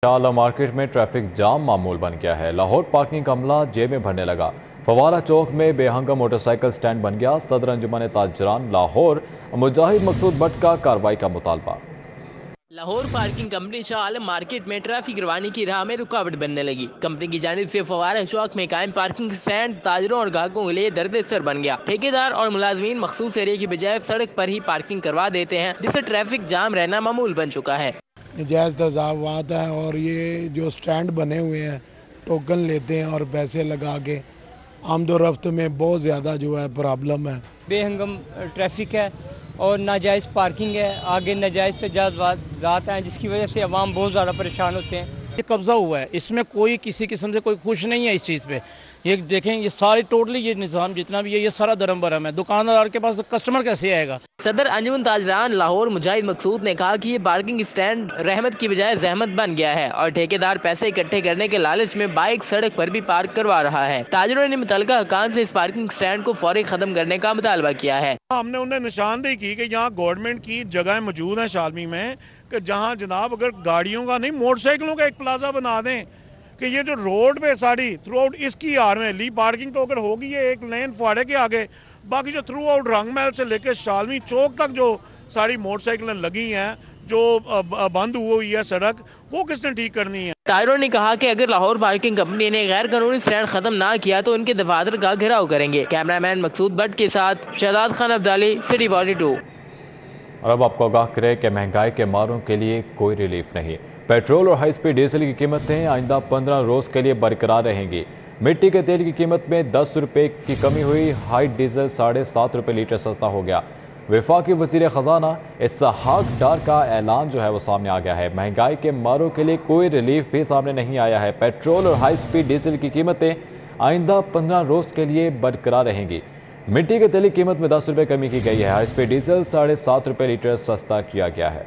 شالا مارکیٹ میں traffic jam معمول بن گیا ہے۔ لاہور پارکنگ کا عملہ جیب میں بھرنے لگا۔ فوارہ چوک میں بے ہنگا موٹر سائیکل سٹینڈ بن گیا۔ صدر انجمن تاجران لاہور مجاہد مقصود بٹ کا کارروائی کا مطالبہ۔ Lahore parking company Shah Alam market میں ٹریفک روانی کی راہ میں رکاوٹ بننے لگی۔ کمپنی کی جانب سے فوارہ چوک میں قائم پارکنگ سٹینڈ تاجروں اور گاہکوں کے لیے درد سر بن گیا۔ ٹھیکیدار اور ملازمین مخصوص ایریا کی بجائے سڑک پر ہی پارکنگ کروا دیتے ہیں، جس سے ٹریفک جام رہنا معمول بن چکا ہے۔ نجائز تجاوزات ہیں اور یہ جو سٹینڈ بنے ہوئے ہیں ٹوکن لیتے ہیں اور پیسے لگا کے آمد و رفت میں بہت زیادہ جو ہے پرابلم ہے۔ بے ہنگم ٹریفک ہے اور ناجائز پارکنگ ہے، آگے ناجائز تجاوزات ہیں جس کی وجہ سے عوام بہت زیادہ پریشان ہوتے ہیں۔ یہ قبضہ ہوا ہے، اس میں کوئی کسی قسم سے کوئی خوش نہیں ہے اس چیز پہ۔ یہ دیکھیں یہ ساری ٹوٹلی یہ نظام جتنا بھی ہے یہ سارا درم برم ہے۔ دکاندار کے پاس کسٹمر کیسے آئے گا؟ صدر انجمن تاجران لاہور مجاہد مقصود نے کہا کہ یہ پارکنگ سٹینڈ رحمت کی بجائے زحمت بن گیا ہے اور ٹھیکیدار پیسے اکٹھے کرنے کے لالچ میں بائک سڑک پر بھی پارک کروا رہا ہے۔ تاجروں نے متعلقہ حکام سے اس پارکنگ سٹینڈ کو فوری ختم کرنے کا مطالبہ کیا ہے۔ ہم نے انہیں نشاندہی کی کہ یہاں گورنمنٹ کی جگہیں موجود ہیں شالمی میں کہ جہاں جناب اگر گاڑیوں کا نہیں موٹر سائیکلوں کا ایک پلازا بنا دیں کہ یہ جو روڈ پہ ساری تھرو آؤٹ اس کی آڑ میں لی پارکنگ تو اگر ہوگی یہ ایک لین فواڑے کے آگے، باقی جو تھرو آؤٹ رنگ محل سے لے کے شالمی چوک تک جو ساری موٹر سائیکلیں لگی ہیں جو بند ہوئی ہے سڑک، وہ کس نے ٹھیک کرنی ہے؟ تاجروں نے کہا کہ اگر لاہور پارکنگ کمپنی نے غیر قانونی سٹینڈ ختم نہ کیا تو ان کے دفاتر کا گھیراؤ کریں گے۔ کیمرہ مین مقصود بٹ کے ساتھ شہزاد خان عبدالی، سٹی 42۔ اور اب آپ کو آگاہ کرے کہ مہنگائی کے ماروں کے لیے کوئی ریلیف نہیں۔ پیٹرول اور ہائی سپیڈ ڈیزل کی قیمتیں آئندہ 15 روز کے لیے برقرار رہیں گی۔ مٹی کے تیل کی قیمت میں 10 روپے کی کمی ہوئی، ہائی ڈیزل 7.5 روپے لیٹر سستا ہو گیا۔ وفاقی وزیر خزانہ اسحاق ڈار کا اعلان جو ہے وہ سامنے آ گیا ہے۔ مہنگائی کے ماروں کے لیے کوئی ریلیف بھی سامنے نہیں آیا ہے۔ پیٹرول اور ہائی سپیڈ ڈیزل کی قیمتیں آئندہ 15 روز کے لیے برقرار رہیں گی۔ مٹی کے تیل کی قیمت میں 10 روپے کمی کی گئی ہے۔ ہائی سپیڈ ڈیزل 7.5 روپے لیٹر سستا کیا گیا ہے۔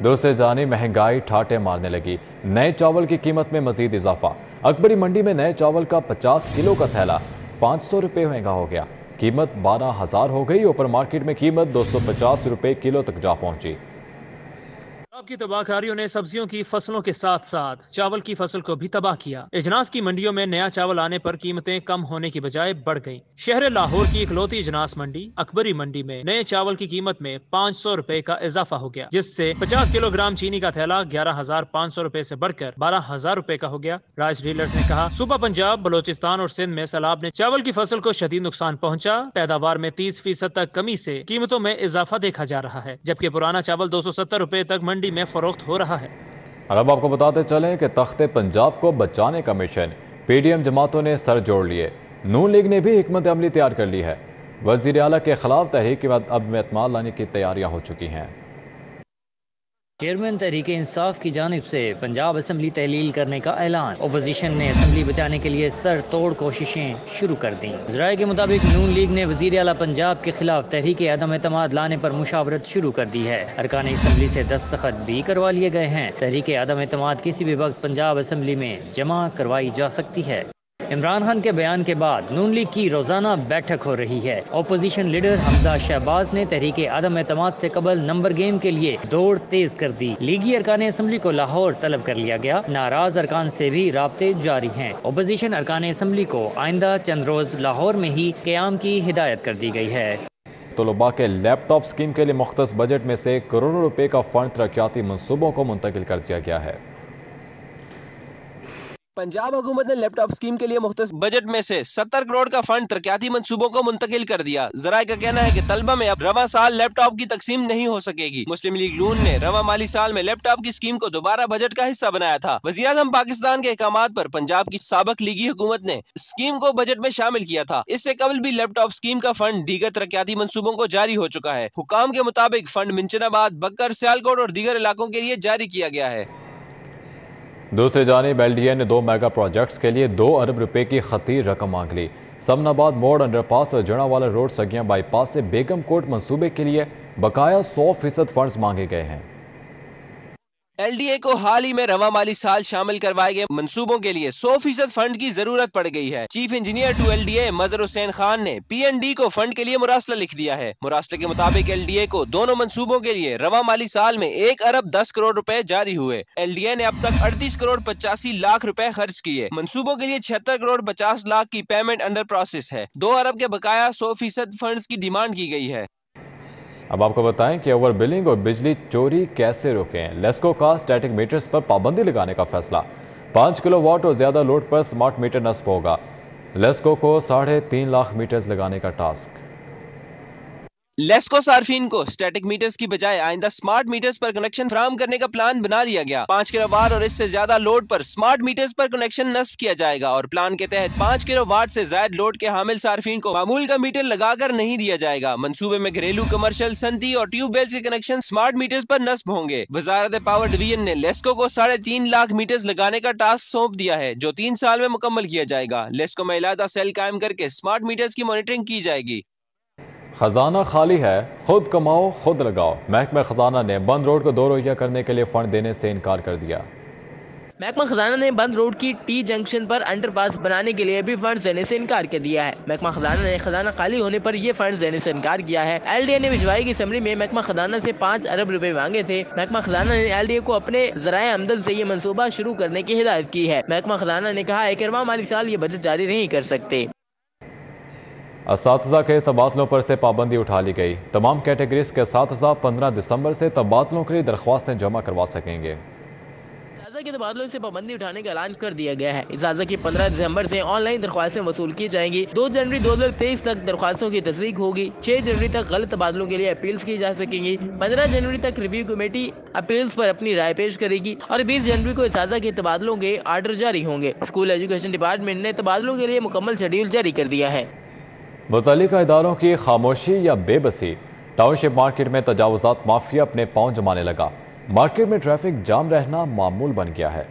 دوسری جانب مہنگائی ٹھاٹے مارنے لگی۔ نئے چاول کی قیمت میں مزید اضافہ۔ اکبری منڈی میں نئے چاول کا 50 کلو کا تھیلا 500 روپے مہنگا ہو گیا۔ قیمت 12,000 ہو گئی۔ اوپر مارکیٹ میں قیمت 250 روپے کلو تک جا پہنچی۔ سیلاب کی تباہ کاریوں نے سبزیوں کی فصلوں کے ساتھ ساتھ چاول کی فصل کو بھی تباہ کیا۔ اجناس کی منڈیوں میں نیا چاول آنے پر قیمتیں کم ہونے کی بجائے بڑھ گئیں۔ شہر لاہور کی اکلوتی اجناس منڈی اکبری منڈی میں نئے چاول کی قیمت میں 500 روپے کا اضافہ ہو گیا، جس سے 50 کلو گرام چینی کا تھیلا 11,500 روپے سے بڑھ کر 12,000 روپے کا ہو گیا۔ رائس ڈیلرز نے کہا صوبہ پنجاب، بلوچستان اور سندھ میں سیلاب نے چاول کی فصل کو شدید نقصان پہنچا۔ پیداوار میں 30% تک کمی سے قیمتوں میں اضافہ دیکھا جا رہا ہے، جبکہ پرانا چاول 270 روپے تک منڈی میں فروخت ہو رہا ہے۔ اور اب آپ کو بتاتے چلیں کہ تخت پنجاب کو بچانے کا مشن پی ڈی ایم جماعتوں نے سر جوڑ لیے۔ نون لیگ نے بھی حکمت عملی تیار کر لی ہے۔ وزیر اعلیٰ کے خلاف تحریک عدم اعتماد لانے کی تیاریاں ہو چکی ہیں۔ چیئرمین تحریک انصاف کی جانب سے پنجاب اسمبلی تحلیل کرنے کا اعلان۔ اپوزیشن نے اسمبلی بچانے کے لیے سر توڑ کوششیں شروع کر دیں۔ ذرائع کے مطابق نون لیگ نے وزیر اعلیٰ پنجاب کے خلاف تحریک عدم اعتماد لانے پر مشاورت شروع کر دی ہے۔ ارکان اسمبلی سے دستخط بھی کروا لیے گئے ہیں۔ تحریک عدم اعتماد کسی بھی وقت پنجاب اسمبلی میں جمع کروائی جا سکتی ہے۔ عمران خان کے بیان کے بعد نون لیگ کی روزانہ بیٹھک ہو رہی ہے۔ اپوزیشن لیڈر حمزہ شہباز نے تحریک عدم اعتماد سے قبل نمبر گیم کے لیے دوڑ تیز کر دی۔ لیگی ارکان اسمبلی کو لاہور طلب کر لیا گیا۔ ناراض ارکان سے بھی رابطے جاری ہیں۔ اپوزیشن ارکان اسمبلی کو آئندہ چند روز لاہور میں ہی قیام کی ہدایت کر دی گئی ہے۔ طلباء کے لیپ ٹاپ اسکیم کے لیے مختص بجٹ میں سے کروڑوں روپے کا فنڈ ترقیاتی منصوبوں کو منتقل کر دیا گیا ہے۔ پنجاب حکومت نے لیپ ٹاپ اسکیم کے لیے مختص بجٹ میں سے 70 کروڑ کا فنڈ ترقیاتی منصوبوں کو منتقل کر دیا۔ ذرائع کا کہنا ہے کہ طلبہ میں اب رواں سال لیپ ٹاپ کی تقسیم نہیں ہو سکے گی۔ مسلم لیگ نون نے رواں مالی سال میں لیپ ٹاپ کی اسکیم کو دوبارہ بجٹ کا حصہ بنایا تھا۔ وزیر اعظم پاکستان کے احکامات پر پنجاب کی سابق لیگی حکومت نے اسکیم کو بجٹ میں شامل کیا تھا۔ اس سے قبل بھی لیپ ٹاپ اسکیم کا فنڈ دیگر ترقیاتی منصوبوں کو جاری ہو چکا ہے۔ حکام کے مطابق فنڈ منچن آباد، بکر، سیالکوٹ اور دیگر علاقوں کے لیے جاری کیا گیا ہے۔ دوسری جانب ایل ڈی اے نے 2 میگا پروجیکٹس کے لیے 2 ارب روپے کی خطیر رقم مانگ لی۔ سمن آباد موڑ انڈر پاس اور جڑا والا روڈ سگیاں بائی پاس سے بیگم کوٹ منصوبے کے لیے بقایا 100% فنڈز مانگے گئے ہیں۔ LDA को हाल ही में रवा माली साल शामिल करवाए गए मंसूबों के लिए 100% फंड की जरूरत पड़ गई है। चीफ इंजीनियर टू LDA मजहर हुसैन खान ने PND को फंड के लिए मुरासला लिख दिया है। मुरासले के मुताबिक LDA को दोनों मंसूबों के लिए रवा माली साल में 1 अरब 10 करोड़ रुपए जारी हुए। LDA ने अब तक 38 करोड़ 85 लाख रुपए खर्च किए। मंसूबों के लिए 76 करोड़ 50 लाख की पेमेंट अंडर प्रोसेस है। 2 अरब के बकाया 100% फंड्स की डिमांड की गई है। अब आपको बताएं कि ओवर बिलिंग और बिजली चोरी कैसे रोकें। लेस्को का स्टैटिक मीटर्स पर पाबंदी लगाने का फैसला। 5 किलोवाट और ज्यादा लोड पर स्मार्ट मीटर नस्ब होगा। लेस्को को 3.5 लाख मीटर्स लगाने का टास्क। लेस्को सार्फिन को स्टैटिक मीटर्स की बजाय आइंदा स्मार्ट मीटर्स पर कनेक्शन फराहम करने का प्लान बना दिया गया। 5 किलोवाट और इससे ज्यादा लोड पर स्मार्ट मीटर्स पर कनेक्शन नस्ब किया जाएगा और प्लान के तहत 5 किलोवाट से ज्यादा लोड के हामिल सार्फिन को मामूल का मीटर लगाकर नहीं दिया जाएगा। मंसूबे में घरेलू, कमर्शियल, सनती और ट्यूबवेल्स के कनेक्शन स्मार्ट मीटर्स पर नस्ब होंगे। वजारत पावर डिवीजन ने लेस्को को 3.5 लाख मीटर्स लगाने का टास्क सौंप दिया है, जो 3 साल में मुकम्मल किया जाएगा। लेस्को में इलादा सेल कायम करके स्मार्ट मीटर्स की मॉनिटरिंग की जाएगी। खजाना खाली है, खुद कमाओ खुद लगाओ। महकमा खजाना ने बंद रोड को 2 रोइया करने के लिए फंड देने से इनकार कर दिया। महकमा खजाना ने बंद रोड की T जंक्शन पर अंडरपास बनाने के लिए भी फंड देने से इनकार कर दिया है। महकमा खजाना ने खजाना खाली होने पर यह फंड देने से इनकार किया है। LDA ने भिजवाई की असम्बली में महकमा खजाना से 5 अरब रुपए मांगे थे। महकमा खजाना ने LDA को अपने ज़राए आमदन से ये मंसूबा शुरू करने की हिदायत की है। महकमा खजाना ने कहा है कि रवा माली साल ये बजट जारी नहीं कर सकते। असातिज़ा के तबादलों पर से पाबंदी उठा ली गई। तमाम कैटेगरीज के असातिज़ा 15 दिसंबर से तबादलों के लिए दरख्वास्तें जमा करवा सकेंगे। के तबादलों से पाबंदी उठाने का ऐलान कर दिया गया है। इजाज़त की 15 दिसंबर से ऑनलाइन दरख्वास्तें वसूल की जाएंगी। 2 जनवरी 2023 तक दरख्वास्तों की तस्दीक होगी। 6 जनवरी तक गलत तबादलों के लिए अपील्स की जा सकेंगी। 15 जनवरी तक रिव्यू कमेटी अपील्स पर अपनी राय पेश करेगी और 20 जनवरी को इजाज़त के तबादलों के आर्डर जारी होंगे। स्कूल एजुकेशन डिपार्टमेंट ने तबादलों के लिए मुकम्मल शेड्यूल जारी कर दिया है। मुतल्लिका इदारों की खामोशी या बेबसी। टाउनशिप मार्केट में तजावुज़ात माफिया अपने पांव जमाने लगा। मार्केट में ट्रैफिक जाम रहना मामूल बन गया है।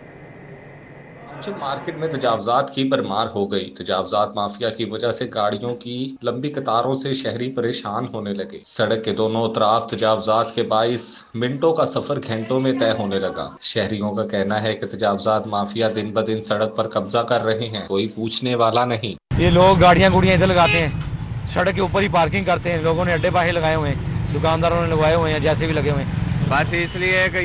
मार्केट में तजावुज़ात की भरमार हो गई। तजावुज़ात माफिया की वजह से गाड़ियों की लंबी कतारों से शहरी परेशान होने लगे। सड़क के दोनों तरफ तजावुज़ात के 22 मिनटों का सफर घंटों में तय होने लगा। शहरियों का कहना है कि तजावुज़ात माफिया दिन ब दिन सड़क पर कब्जा कर रहे हैं, कोई पूछने वाला नहीं। ये लोग गाड़ियाँ गुड़ियाँ इधर लगाते हैं, सड़क के ऊपर ही पार्किंग करते हैं। लोगों ने अड्डे बाहे लगाए हुए हैं, दुकानदारों ने लगवाए हुए हैं, जैसे भी लगे हुए हैं। बस इसलिए कि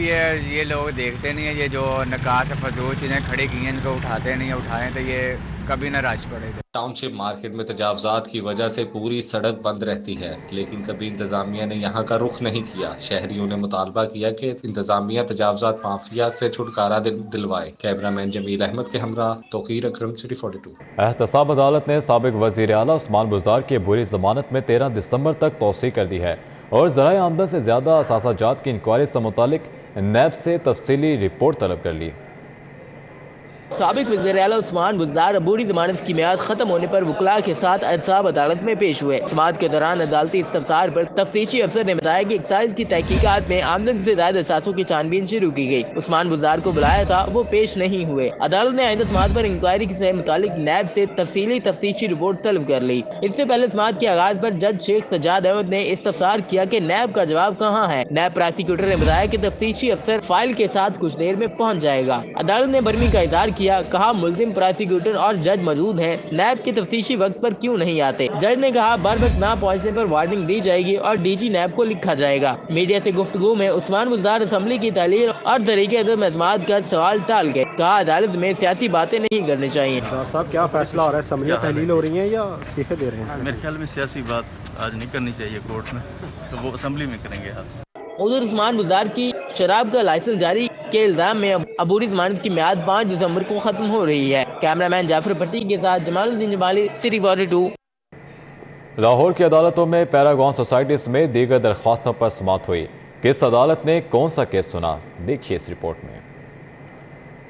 ये लोग देखते नहीं है, ये जो निकास फजूल चीज़ें खड़ी की हैं इनको उठाते नहीं है। उठाएं तो ये कभी न रश पड़े। टाउनशिप मार्केट में तजावुज़ात की वजह से पूरी सड़क बंद रहती है, लेकिन कभी इंतजामिया ने यहाँ का रुख नहीं किया। शहरियों ने मुतालबा किया कि इंतजामिया तजावुज़ात माफिया से छुटकारा दिलवाए। कैमरामैन जमील अहमद के हमरा तौकीर अकरम, सिटी 42। एहतसाब अदालत ने साबिक वज़ीर आला उस्मान बुज़दार की बुरी ज़मानत में 13 दिसंबर तक तौसीक़ कर दी है और ज़राए आमदन से ज़्यादा असासाजात की इंक्वायरी से मुतालिक नैब से तफसीली रिपोर्ट तलब कर ली। साबिक वज़ीर आला उस्मान बुज़दार बुरी ज़मानत की मियाद खत्म होने पर वकला के साथ एहतसाब अदालत में पेश हुए। समाअत के दौरान अदालती इस्तफसार पर तफ्तीशी अफसर ने बताया कि एक्साइज की तहकीकात में आमदन से ज्यादा असासों की छानबीन शुरू की गई। उस्मान बुज़दार को बुलाया था, वो पेश नहीं हुए। अदालत ने आइंदा समाअत पर इंक्वायरी से मुतालिक नैब से तफसीली तफ्तीशी रिपोर्ट तलब कर ली। इससे पहले समाअत के आगाज पर जज शेख सज्जाद अहमद ने इस्तफसार किया कि नैब का जवाब कहाँ है। नैब प्रोसिक्यूटर ने बताया कि तफ्तीशी अफसर फाइल के साथ कुछ देर में पहुँच जाएगा। अदालत ने बर्मी का इज़हार किया, कहा मुल्जिम प्रोसिक्यूटर और जज मौजूद हैं, नैब के तफ्तीशी वक्त पर क्यों नहीं आते। जज ने कहा बर वक्त ना पहुँचने पर वार्निंग दी जाएगी और डीजी नैब को लिखा जाएगा। मीडिया से गुफ्तगू में उस्मान बुज़दार असम्बली की तहलील और तरीके एतमाद का सवाल टाल गए। कहा अदालत में सियासी बातें नहीं करनी चाहिए। साहब क्या फैसला हो रहा है, असम्बली तहलील हो रही है या इस्तीफे दे रहे हैं? मेरे ख्याल में सियासी बात आज नहीं करनी चाहिए कोर्ट में, तो वो असम्बली में करेंगे। आप उधर उस्मान बुज़दार की शराब का लाइसेंस जारी के इल्जाम में अबूरी ज़मानत की मियाद 5 दिसंबर को खत्म हो रही है। कैमरामैन जाफर पट्टी के साथ जमालुद्दीन जमाली, सिटी 42। लाहौर की अदालतों में पैरागॉन सोसाइटी समेत दीगर दरख्वास्तों पर समाअत हुई। किस अदालत ने कौन सा केस सुना, देखिए इस रिपोर्ट में।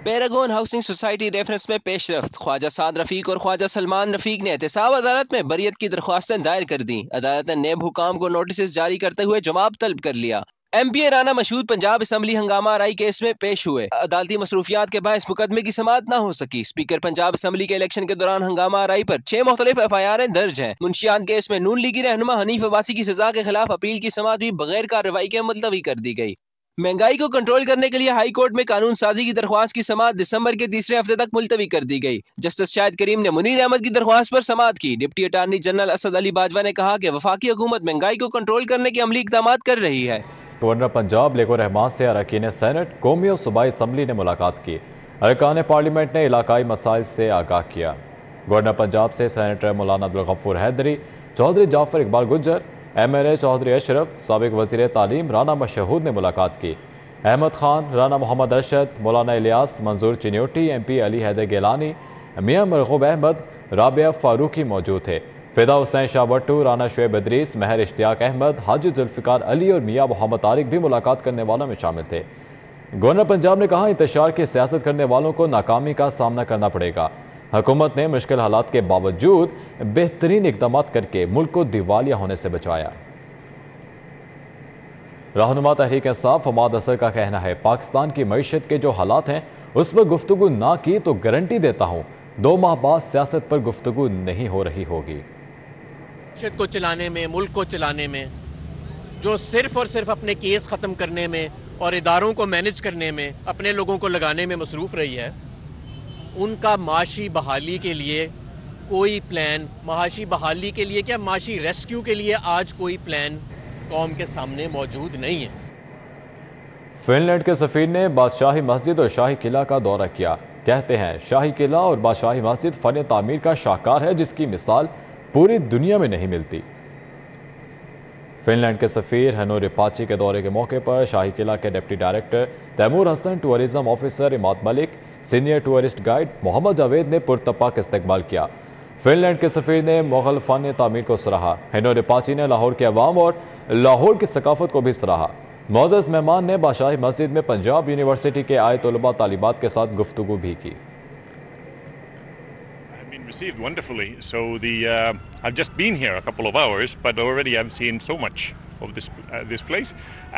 पैरागॉन हाउसिंग सोसाइटी रेफरेंस में पेशरफ्त। ख्वाजा साद रफीक और ख्वाजा सलमान रफीक ने एहतसाब अदालत में बरियत की दरख्वास्तें दायर कर दी। अदालत ने नेब हुकाम को नोटिस जारी करते हुए जवाब तलब कर लिया। MPA राना मशहूद पंजाब असम्बली हंगामा आराई केस में पेश हुए। अदालती मसरूफियात के बायस मुकदमे की समाअत न हो सकी। स्पीकर पंजाब असम्बली के इलेक्शन के दौरान हंगामा आराई पर 6 मुख्तलिफ FIR दर्ज हैं। मुंशियात केस में नून लीगी रहनुमा हनीफ अब्बासी की सजा के खिलाफ अपील की समाअत भी बगैर कार्रवाई के मुलतवी कर दी गई। महंगाई को कंट्रोल करने के लिए हाई कोर्ट में कानून साजी की दरख्वास्त की समाअत दिसंबर के तीसरे हफ्ते तक मुलतवी कर दी गई। जस्टिस शाहिद करीम ने मुनीर अहमद की दरख्वास्त पर समाअत की। Deputy attorney general Asad Ali Bajwa ने कहा कि वफाकी हुकूमत महंगाई को कंट्रोल करने के अमली इक़दामात कर रही है। गवर्नर पंजाब लेको रहमान से अरकान सेनेट, कौमी और सूबाई असम्बली ने मुलाकात की। अरकान पार्लियामेंट ने इलाकाई मसाइल से आगाह किया। गवर्नर पंजाब से सेनेटर मौलाना अब्दुल गफूर हैदरी, चौधरी जाफर इकबाल गुज्जर, MLA चौधरी अशरफ, साबिक वज़ीर तालीम राना मशहूद ने मुलाकात की। अहमद खान, राना मोहम्मद अरशद, मौलाना इलियास, मंजूर चिन्योटी, MP अली हैदर गिलानी, मियाँ मरगूब अहमद, राबिया फारूकी मौजूद थे। फिदा हुसैन शाह भट्टू, राना शुएब इदरीस, महर इश्तियाक अहमद, हाजी जुल्फ़िकार अली और मियाँ मोहम्मद तारिक भी मुलाकात करने वालों में शामिल थे। गवर्नर पंजाब ने कहा, इंतशार की सियासत करने वालों को नाकामी का सामना करना पड़ेगा। हुकूमत ने मुश्किल हालात के बावजूद बेहतरीन इक़दाम करके मुल्क को दिवालिया होने से बचाया। रहनुमा तहरीक इंसाफ फवाद असर का कहना है, पाकिस्तान की मईशत के जो हालात हैं उस पर गुफ्तगू ना की तो गारंटी देता हूँ 2 माह बाद सियासत पर गुफ्तगू नहीं हो रही होगी। मईशत को चलाने में, मुल्क को चलाने में, जो सिर्फ और सिर्फ अपने केस ख़त्म करने में और इदारों को मैनेज करने में, अपने लोगों को लगाने में मसरूफ़ रही है, उनका माशी बहाली के लिए कोई प्लान, माशी बहाली के लिए क्या, माशी रेस्क्यू के लिए आज कोई प्लान कौम के सामने मौजूद नहीं है। फिनलैंड के सफीर ने बादशाही मस्जिद और शाही किला का दौरा किया। कहते हैं, शाही किला और बादशाही मस्जिद फन तामीर का शाहकार है जिसकी मिसाल पूरी दुनिया में नहीं मिलती। फिनलैंड के सफीर हेनो रिपाची के दौरे के मौके पर शाही किला के deputy director Taimur Hasan, tourism officer Imad Malik, senior tourist guide Muhammad Javed ने पुरतपाक इस्तकबाल किया। फिनलैंड के सफीर ने मुगल फन तामीर को सराहा। हेनो रिपाची ने लाहौर के अवाम और लाहौर की सकाफत को भी सराहा। मौजूद मेहमान ने बादशाही मस्जिद में पंजाब यूनिवर्सिटी के आए तलबा तालिबात के साथ गुफ्तगू भी की। Received wonderfully. So I've just been here a couple of hours, but already I've seen so much of this place,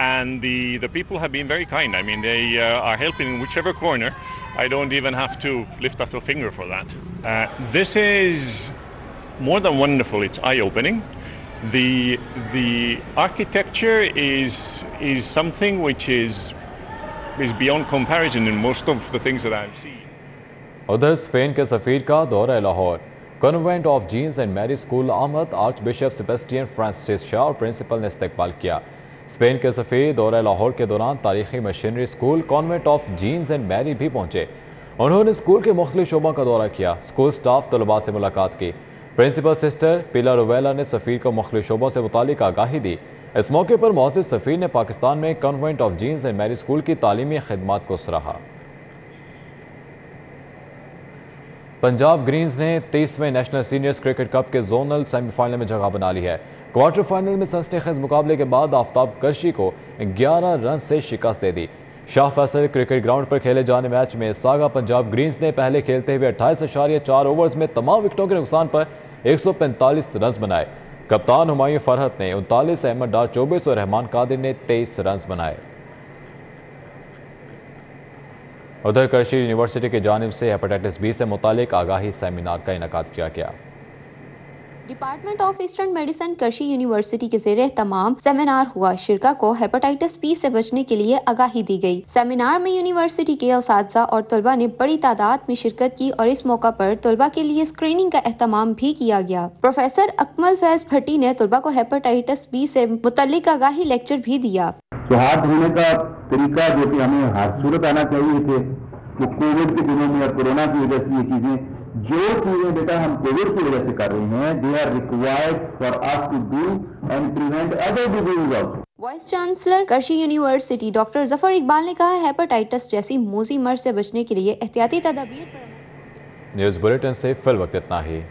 and the people have been very kind. I mean, they are helping in whichever corner. I don't even have to lift up a finger for that. This is more than wonderful. It's eye-opening. The architecture is something which is beyond comparison in most of the things that I've seen. उधर Spain के सफ़ीर का दौरा Lahore. Convent of जीन्स and Mary school आमद archbishop Sebastian Francis Shaw और principal ने इस्तकबाल किया। स्पेन के सफ़ीर दौरा लाहौर के दौरान तारीखी मशीनरी स्कूल कॉन्वेंट ऑफ जीन्स एंड मैरी भी पहुंचे। उन्होंने स्कूल के मुख्तलिफ शोबों का दौरा किया। स्कूल स्टाफ तलबा से मुलाकात की। प्रिंसिपल सिस्टर पिला रोवेला ने सफ़ीर को मुख्तलिफ शोबों से मुतालिक आगाही दी। इस मौके पर मौजूद सफ़ीर ने पाकिस्तान में कॉन्वेंट ऑफ जीन्स एंड मैरी स्कूल की तालीमी खिदमात को सराहा। पंजाब ग्रीन्स ने 23वें नेशनल सीनियर्स क्रिकेट कप के जोनल सेमीफाइनल में जगह बना ली है। क्वार्टर फाइनल में सनसनीखेज मुकाबले के बाद आफ्ताब करशी को 11 रन से शिकस्त दे दी। शाह फैसल क्रिकेट ग्राउंड पर खेले जाने मैच में सागा पंजाब ग्रीन्स ने पहले खेलते हुए 28.4 ओवर्स में तमाम विकेटों के नुकसान पर 145 रन बनाए। कप्तान हुमायूं फरहत ने 39, अहमद डार 24 और रहमान कादिर ने 23 रन बनाए। उधर करशी यूनिवर्सिटी की जानिब से हेपेटाइटिस बी से मुतालिक आगाही सेमिनार का इनेकाद किया गया। Department of eastern medicine Qarshi university के ज़ेरे तमाम सेमिनार हुआ। शिरका को हेपेटाइटिस बी से बचने के लिए आगाही दी गई। सेमिनार में यूनिवर्सिटी के उस्ताद और तलबा ने बड़ी तादाद में शिरकत की और इस मौका पर तलबा के लिए स्क्रीनिंग का एहतमाम भी किया गया। प्रोफेसर अकमल फैज भट्टी ने तलबा को हेपेटाइटिस बी से मुतल्लिक आगाही लेक्चर भी दिया। तो हाथ धोने का तरीका जो कि हमें हर सूरत आना चाहिए थे, वो कोविड के दिनों में और कोरोना की वजह से ये चीजें बेटा हम कोविड की वजह से कर रहे हैं, they are required for us to do and prevent other disease also. Vice chancellor Qarshi university doctor Zafar Iqbal ने कहा, हेपेटाइटिस जैसी मोजी मर्ज से बचने के लिए एहतियाती तदाबीर। न्यूज़ बुलेटिन से फिल वक्त इतना ही।